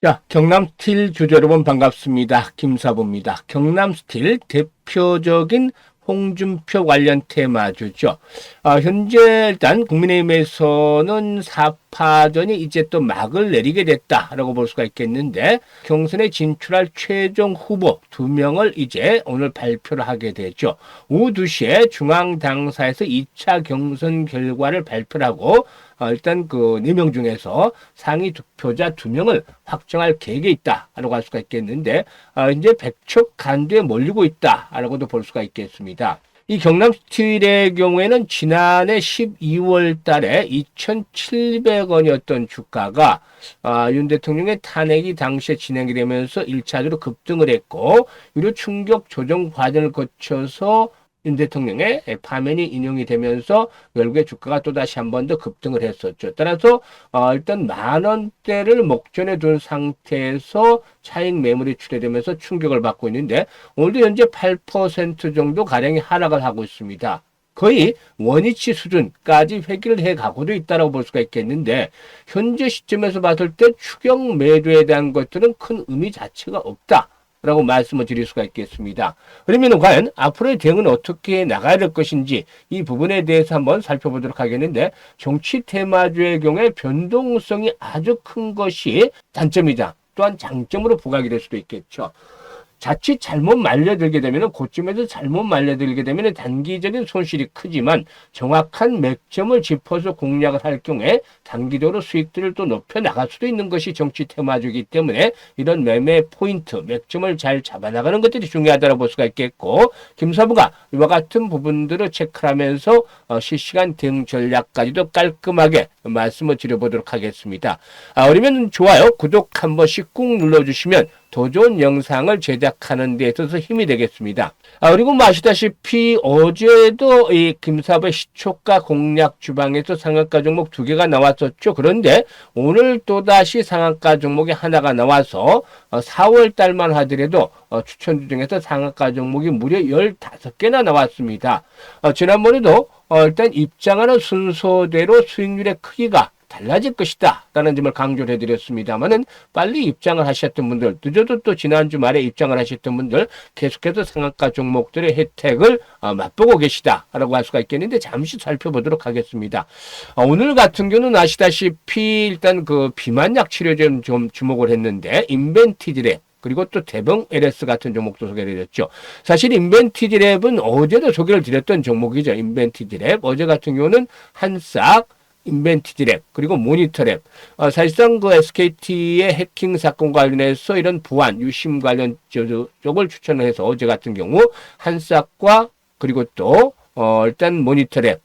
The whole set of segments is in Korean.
자, 경남스틸 주주 여러분 반갑습니다. 김사부입니다. 경남스틸 대표적인 홍준표 관련 테마주죠. 현재 일단 국민의힘에서는 4파전이 이제 또 막을 내리게 됐다라고 볼 수가 있겠는데 경선에 진출할 최종 후보 2명을 이제 오늘 발표를 하게 되죠. 오후 2시에 중앙당사에서 2차 경선 결과를 발표를 하고 일단 그 4명 중에서 상위 득표자 2명을 확정할 계획이 있다라고 할 수가 있겠는데 이제 백척 간두에 몰리고 있다라고도 볼 수가 있겠습니다. 이 경남스틸의 경우에는 지난해 12월 달에 2,700원이었던 주가가 윤 대통령의 탄핵이 당시에 진행이 되면서 1차적으로 급등을 했고 유료 충격 조정 과정을 거쳐서 윤 대통령의 파면이 인용이 되면서 결국에 주가가 또다시 한 번 더 급등을 했었죠. 따라서 일단 10,000원대를 목전에 둔 상태에서 차익 매물이 출회되면서 충격을 받고 있는데 오늘도 현재 8% 정도 가량이 하락을 하고 있습니다. 거의 원위치 수준까지 회귀를 해가고도 있다고 볼 수가 있겠는데 현재 시점에서 봤을 때 추격 매도에 대한 것들은 큰 의미 자체가 없다. 라고 말씀을 드릴 수가 있겠습니다. 그러면 과연 앞으로의 대응은 어떻게 나가야 될 것인지 이 부분에 대해서 한번 살펴보도록 하겠는데 정치 테마주의 경우에 변동성이 아주 큰 것이 단점이자 또한 장점으로 부각이 될 수도 있겠죠. 자칫 잘못 말려들게 되면 고점에서 잘못 말려들게 되면 단기적인 손실이 크지만 정확한 맥점을 짚어서 공략을 할 경우에 단기적으로 수익들을 또 높여 나갈 수도 있는 것이 정치 테마주이기 때문에 이런 매매 포인트, 맥점을 잘 잡아나가는 것들이 중요하다고 볼 수가 있겠고 김사부가 이와 같은 부분들을 체크하면서 실시간 대응 전략까지도 깔끔하게 말씀을 드려보도록 하겠습니다. 그러면 좋아요, 구독 한 번씩 꾹 눌러주시면 더 좋은 영상을 제작하는 데 있어서 힘이 되겠습니다. 그리고 아시다시피 어제도 이 김사부의 시초가 공략 주방에서 상한가 종목 2개가 나왔었죠. 그런데 오늘 또다시 상한가 종목이 하나가 나와서 4월 달만 하더라도 추천주 중에서 상한가 종목이 무려 15개나 나왔습니다. 지난번에도 일단 입장하는 순서대로 수익률의 크기가 달라질 것이다 라는 점을 강조를 해드렸습니다만은 빨리 입장을 하셨던 분들, 늦어도 또 지난주 말에 입장을 하셨던 분들 계속해서 상한가 종목들의 혜택을 맛보고 계시다 라고 할 수가 있겠는데 잠시 살펴보도록 하겠습니다. 오늘 같은 경우는 아시다시피 일단 그 비만약 치료제 좀 주목을 했는데 인벤티지랩 그리고 또 대봉 LS 같은 종목도 소개를 드렸죠. 사실 인벤티지랩은 어제도 소개를 드렸던 종목이죠. 인벤티지랩 어제 같은 경우는 한싹 인벤티지랩 그리고 모니터랩 사실상 그 SKT의 해킹 사건 관련해서 이런 보안 유심 관련 쪽을 추천을 해서 어제 같은 경우 한싹과 그리고 또 일단 모니터랩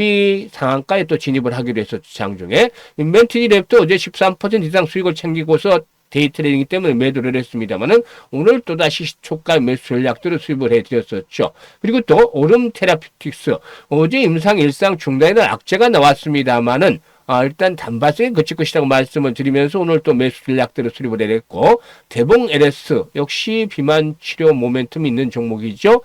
이 상한가에 또 진입을 하기로 했었죠. 장중에 인벤티지랩도 어제 13% 이상 수익을 챙기고서 데이 트레이딩이기 때문에 매도를 했습니다만은 오늘 또다시 시초가 매수 전략들을 수입을 해드렸었죠. 그리고 또 오름 테라피틱스 어제 임상 일상 중단에는 악재가 나왔습니다만은 일단 단발성에 그칠 것이라고 말씀을 드리면서 오늘 또 매수 전략들을 수립을 해냈고 대봉 LS 역시 비만 치료 모멘텀이 있는 종목이죠.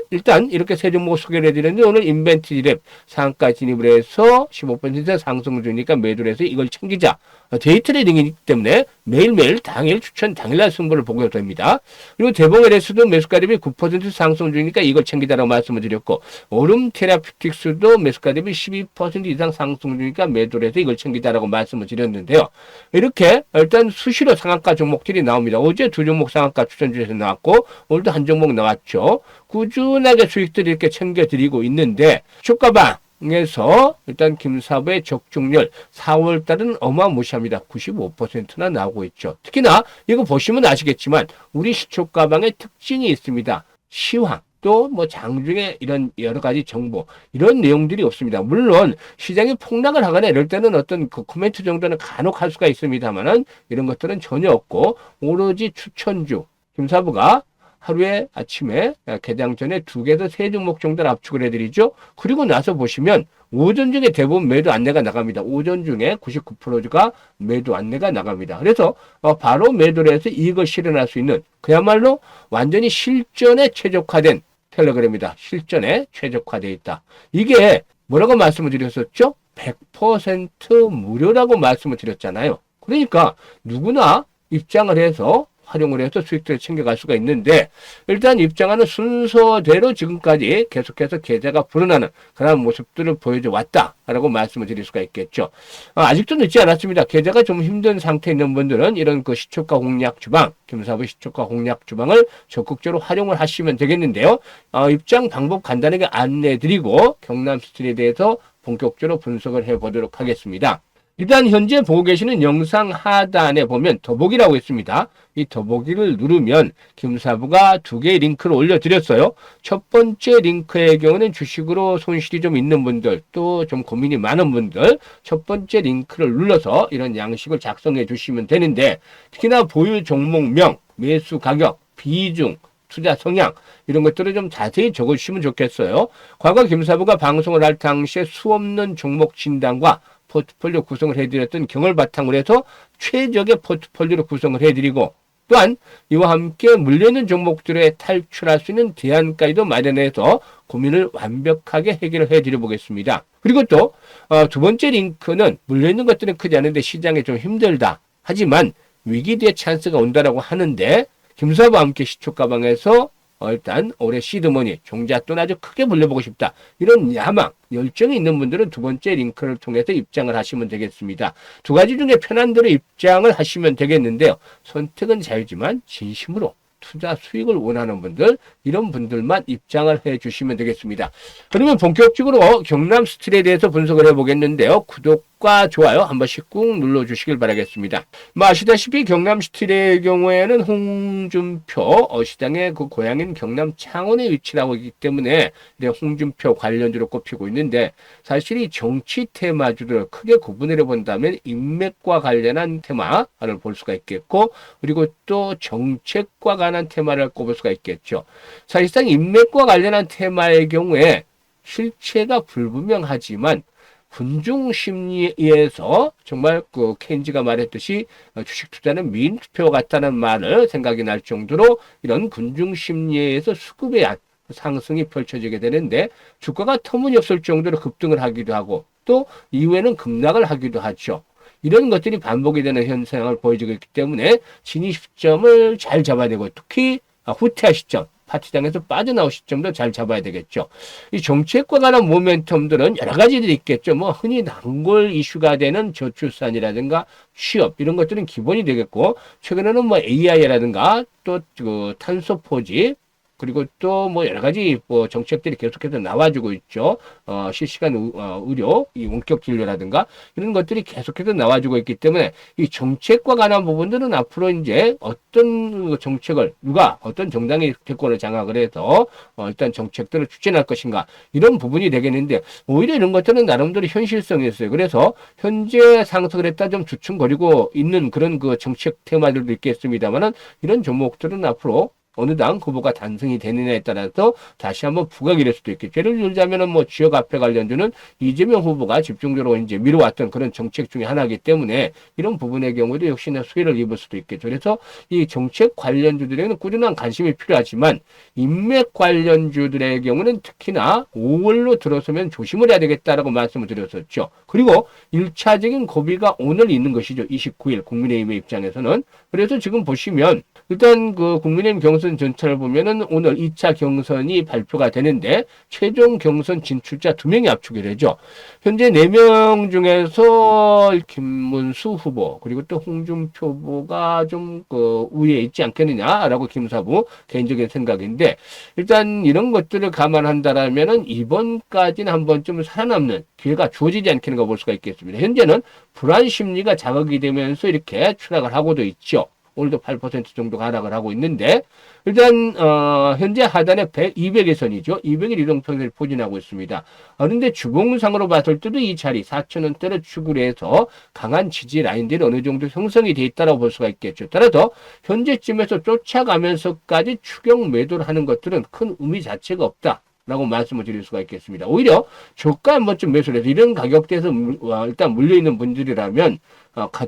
일단 이렇게 세 종목 소개를 해드렸는데 오늘 인벤티지랩 상한가 진입을 해서 15% 상승 중이니까 매도를 해서 이걸 챙기자. 데이 트레이딩이기 때문에 매일매일 당일 추천 당일날 승부를 보게 됩니다. 그리고 대봉 LS도 매수가 대비 9% 상승 중이니까 이걸 챙기자라고 말씀을 드렸고 오름 테라피틱스도 매수가 대비 12% 이상 상승 중이니까 매도를 해서 이걸 챙기자라고 말씀을 드렸는데요. 이렇게 일단 수시로 상한가 종목들이 나옵니다. 어제 2종목 상한가 추천주에서 나왔고 오늘도 한 종목 나왔죠. 꾸준하게 수익들이 이렇게 챙겨드리고 있는데 주가방 에서 일단 김사부의 적중률 4월 달은 어마무시합니다. 95%나 나오고 있죠. 특히나 이거 보시면 아시겠지만 우리 시초가방의 특징이 있습니다. 시황 또 뭐 장중에 이런 여러 가지 정보 이런 내용들이 없습니다. 물론 시장이 폭락을 하거나 이럴 때는 어떤 그 코멘트 정도는 간혹 할 수가 있습니다만은 이런 것들은 전혀 없고 오로지 추천주 김사부가 하루에 아침에 개장 전에 2개에서 3종목 정도를 압축을 해드리죠. 그리고 나서 보시면 오전 중에 대부분 매도 안내가 나갑니다. 오전 중에 99%가 매도 안내가 나갑니다. 그래서 바로 매도를 해서 이익을 실현할 수 있는 그야말로 완전히 실전에 최적화된 텔레그램이다. 실전에 최적화되어 있다. 이게 뭐라고 말씀을 드렸었죠? 100% 무료라고 말씀을 드렸잖아요. 그러니까 누구나 입장을 해서 활용을 해서 수익들을 챙겨갈 수가 있는데 일단 입장하는 순서대로 지금까지 계속해서 계좌가 불어나는 그런 모습들을 보여줘 왔다라고 말씀을 드릴 수가 있겠죠. 아직도 늦지 않았습니다. 계좌가 좀 힘든 상태에 있는 분들은 이런 그 시초가 공략 주방, 김사부 시초가 공략 주방을 적극적으로 활용을 하시면 되겠는데요. 입장 방법 간단하게 안내드리고 경남 스틸에 대해서 본격적으로 분석을 해보도록 하겠습니다. 일단 현재 보고 계시는 영상 하단에 보면 더보기라고 있습니다. 이 더보기를 누르면 김사부가 두 개의 링크를 올려드렸어요. 첫 번째 링크의 경우는 주식으로 손실이 좀 있는 분들, 또 좀 고민이 많은 분들, 첫 번째 링크를 눌러서 이런 양식을 작성해 주시면 되는데 특히나 보유 종목명, 매수 가격, 비중, 투자 성향 이런 것들을 좀 자세히 적어주시면 좋겠어요. 과거 김사부가 방송을 할 당시에 수없는 종목 진단과 포트폴리오 구성을 해드렸던 경을 바탕으로 해서 최적의 포트폴리오를 구성을 해드리고 또한 이와 함께 물려있는 종목들에 탈출할 수 있는 대안까지도 마련해서 고민을 완벽하게 해결을 해드려 보겠습니다. 그리고 또 두 번째 링크는 물려있는 것들은 크지 않은데 시장이 좀 힘들다. 하지만 위기 뒤에 찬스가 온다라고 하는데 김사부와 함께 시초가방에서 일단 올해 시드머니, 종잣돈 아주 크게 불려보고 싶다. 이런 야망, 열정이 있는 분들은 두 번째 링크를 통해서 입장을 하시면 되겠습니다. 두 가지 중에 편한 대로 입장을 하시면 되겠는데요. 선택은 자유지만 진심으로 투자 수익을 원하는 분들, 이런 분들만 입장을 해 주시면 되겠습니다. 그러면 본격적으로 경남 스틸에 대해서 분석을 해보겠는데요. 구독과 좋아요 한 번씩 꾹 눌러주시길 바라겠습니다. 아시다시피 경남 스틸의 경우에는 홍준표 시장의 그 고향인 경남 창원에 위치를 하고 있기 때문에 홍준표 관련주로 꼽히고 있는데 사실 이 정치 테마주를 크게 구분을 해본다면 인맥과 관련한 테마를 볼 수가 있겠고 그리고 또 정책과 관한 테마를 꼽을 수가 있겠죠. 사실상 인맥과 관련한 테마의 경우에 실체가 불분명하지만 군중 심리에서 정말 그 케인즈가 말했듯이 주식 투자는 미인 투표 같다는 말을 생각이 날 정도로 이런 군중 심리에서 수급의 상승이 펼쳐지게 되는데 주가가 터무니없을 정도로 급등을 하기도 하고 또 이후에는 급락을 하기도 하죠. 이런 것들이 반복이 되는 현상을 보여주고 있기 때문에 진입 시점을 잘 잡아야 되고 특히 후퇴할 시점, 파티장에서 빠져나올 시점도 잘 잡아야 되겠죠. 이 정책과 관한 모멘텀들은 여러 가지들이 있겠죠. 뭐 흔히 단골 이슈가 되는 저출산이라든가 취업 이런 것들은 기본이 되겠고 최근에는 뭐 AI라든가 또 그 탄소 포집 그리고 또 뭐 여러 가지 뭐 정책들이 계속해서 나와주고 있죠. 실시간 의료, 이 원격 진료라든가 이런 것들이 계속해서 나와주고 있기 때문에 이 정책과 관한 부분들은 앞으로 이제 어떤 정책을 누가 어떤 정당이 대권을 장악을 해서 일단 정책들을 추진할 것인가 이런 부분이 되겠는데 오히려 이런 것들은 나름대로 현실성이 있어요. 그래서 현재 상승을 했다 좀 주춤거리고 있는 그런 그 정책 테마들도 있겠습니다만은 이런 종목들은 앞으로 어느 당 후보가 단승이 되느냐에 따라서 다시 한번 부각이 될 수도 있겠죠. 예를 들자면은 뭐 지역 화폐 관련주는 이재명 후보가 집중적으로 이제 미뤄왔던 그런 정책 중에 하나이기 때문에 이런 부분의 경우도 역시나 수혜를 입을 수도 있겠죠. 그래서 이 정책 관련주들에는 꾸준한 관심이 필요하지만 인맥 관련주들의 경우는 특히나 5월로 들어서면 조심을 해야 되겠다라고 말씀을 드렸었죠. 그리고 1차적인 고비가 오늘 있는 것이죠. 29일 국민의힘의 입장에서는. 그래서 지금 보시면 일단 그 국민의힘 경선 전차를 보면은 오늘 2차 경선이 발표가 되는데 최종 경선 진출자 2명이 압축이 되죠. 현재 4명 중에서 김문수 후보 그리고 또 홍준표 후보가 좀 그 우위에 있지 않겠느냐라고 김사부 개인적인 생각인데 일단 이런 것들을 감안한다라면은 이번까지는 한번 좀 살아남는 기회가 주어지지 않겠는가 볼 수가 있겠습니다. 현재는 불안 심리가 자극이 되면서 이렇게 추락을 하고도 있죠. 오늘도 8% 정도가 하락을 하고 있는데 일단 현재 하단에 200의 선이죠. 200일 이동평균을 포진하고 있습니다. 그런데 주봉상으로 봤을 때도 이 자리 4,000원대를 축을 해서 강한 지지 라인들이 어느 정도 형성이 돼 있다고 볼 수가 있겠죠. 따라서 현재쯤에서 쫓아가면서까지 추격 매도를 하는 것들은 큰 의미 자체가 없다. 라고 말씀을 드릴 수가 있겠습니다. 오히려 저가 한 번쯤 매수를 해서 이런 가격대에서 일단 물려있는 분들이라면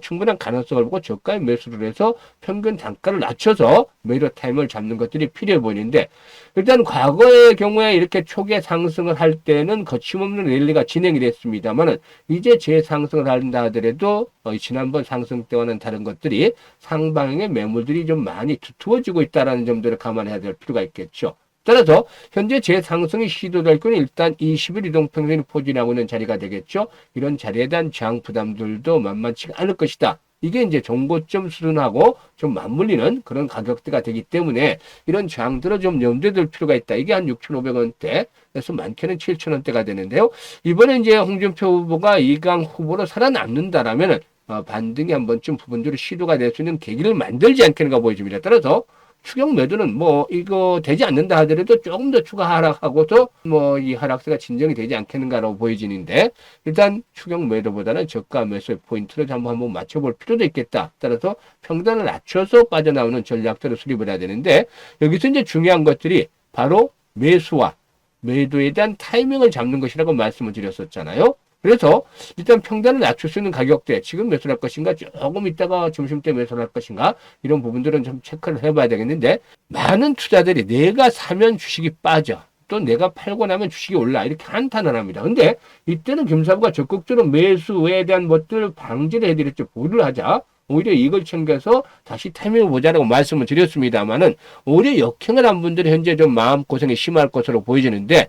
충분한 가능성을 보고 저가에 매수를 해서 평균 단가를 낮춰서 매도 타임을 잡는 것들이 필요해 보이는데, 일단 과거의 경우에 이렇게 초기에 상승을 할 때는 거침없는 랠리가 진행이 됐습니다만은, 이제 재상승을 한다 하더라도 지난번 상승 때와는 다른 것들이 상방향의 매물들이 좀 많이 두터워지고 있다는 점들을 감안해야 될 필요가 있겠죠. 따라서 현재 재상승이 시도될 경우는 일단 20일 이동평균이 포진하고 있는 자리가 되겠죠. 이런 자리에 대한 저항 부담들도 만만치가 않을 것이다. 이게 이제 정고점 수준하고 좀 맞물리는 그런 가격대가 되기 때문에 이런 저항들을 좀 염두에 둘 필요가 있다. 이게 한 6,500원대, 그래서 많게는 7,000원대가 되는데요. 이번에 이제 홍준표 후보가 이강 후보로 살아남는다라면은 반등이 한 번쯤 부분적으로 시도가 될 수 있는 계기를 만들지 않겠는가 보여집니다. 따라서 추격 매도는 뭐 이거 되지 않는다 하더라도 조금 더 추가 하락하고서 뭐 이 하락세가 진정이 되지 않겠는가라고 보여지는데, 일단 추격 매도보다는 저가 매수의 포인트를 한번 맞춰볼 필요도 있겠다. 따라서 평단을 낮춰서 빠져나오는 전략들을 수립을 해야 되는데, 여기서 이제 중요한 것들이 바로 매수와 매도에 대한 타이밍을 잡는 것이라고 말씀을 드렸었잖아요. 그래서 일단 평단을 낮출 수 있는 가격대, 지금 매수를 할 것인가, 조금 있다가 점심때 매수를 할 것인가, 이런 부분들은 좀 체크를 해봐야 되겠는데, 많은 투자들이 내가 사면 주식이 빠져, 또 내가 팔고 나면 주식이 올라, 이렇게 한탄을 합니다. 근데 이때는 김사부가 적극적으로 매수에 대한 것들 방지를 해드렸죠. 보류를 하자. 오히려 이걸 챙겨서 다시 타이밍을 보자라고 말씀을 드렸습니다만은, 오히려 역행을 한 분들이 현재 좀 마음고생이 심할 것으로 보여지는데,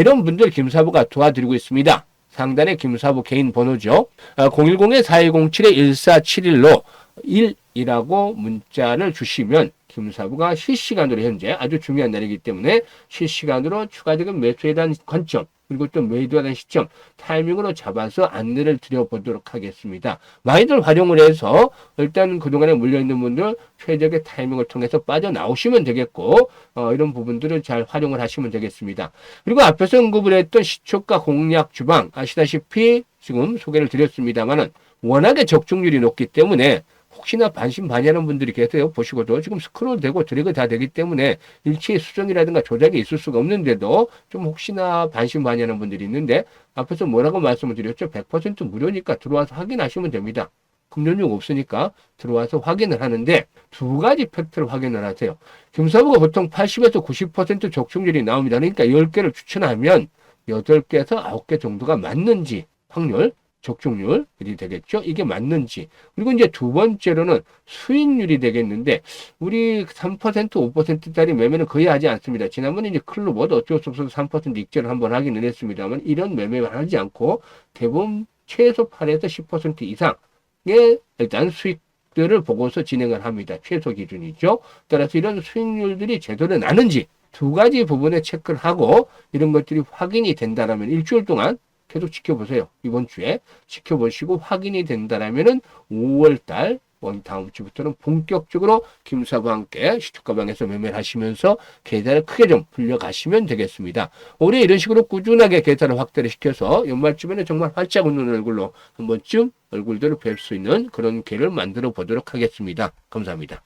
이런 분들 김사부가 도와드리고 있습니다. 상단에 김사부 개인 번호죠. 010-4207-1471로 1이라고 문자를 주시면 김사부가 실시간으로 현재 아주 중요한 날이기 때문에 실시간으로 추가적인 매수에 대한 관점, 그리고 또 매도에 대한 시점, 타이밍으로 잡아서 안내를 드려보도록 하겠습니다. 많이들 활용을 해서 일단 그동안에 물려있는 분들 최적의 타이밍을 통해서 빠져나오시면 되겠고, 이런 부분들을 잘 활용을 하시면 되겠습니다. 그리고 앞에서 언급을 했던 시초가 공략 주방, 아시다시피 지금 소개를 드렸습니다만은 워낙에 적중률이 높기 때문에 혹시나 반신반의하는 분들이 계세요. 보시고도 지금 스크롤 되고 드래그 다 되기 때문에 일치의 수정이라든가 조작이 있을 수가 없는데도 좀 혹시나 반신반의하는 분들이 있는데, 앞에서 뭐라고 말씀을 드렸죠? 100% 무료니까 들어와서 확인하시면 됩니다. 금전용 없으니까 들어와서 확인을 하는데, 두 가지 팩트를 확인을 하세요. 김사부가 보통 80에서 90% 적중률이 나옵니다. 그러니까 10개를 추천하면 8개에서 9개 정도가 맞는지 확률, 적중률이 되겠죠. 이게 맞는지. 그리고 이제 두 번째로는 수익률이 되겠는데, 우리 3%, 5%짜리 매매는 거의 하지 않습니다. 지난번에 이제 클로버도 어쩔 수 없어서 3% 익절을 한번 하기는 했습니다만, 이런 매매만 하지 않고 대부분 최소 8에서 10% 이상의 일단 수익들을 보고서 진행을 합니다. 최소 기준이죠. 따라서 이런 수익률들이 제대로 나는지 두 가지 부분에 체크를 하고 이런 것들이 확인이 된다면 일주일 동안 계속 지켜보세요. 이번 주에 지켜보시고 확인이 된다라면은 5월달 다음 주부터는 본격적으로 김사부와 함께 시초가방에서 매매를 하시면서 계좌를 크게 좀 불려가시면 되겠습니다. 올해 이런 식으로 꾸준하게 계좌를 확대를 시켜서 연말쯤에는 정말 활짝 웃는 얼굴로 한 번쯤 얼굴들을 뵐 수 있는 그런 기회를 만들어 보도록 하겠습니다. 감사합니다.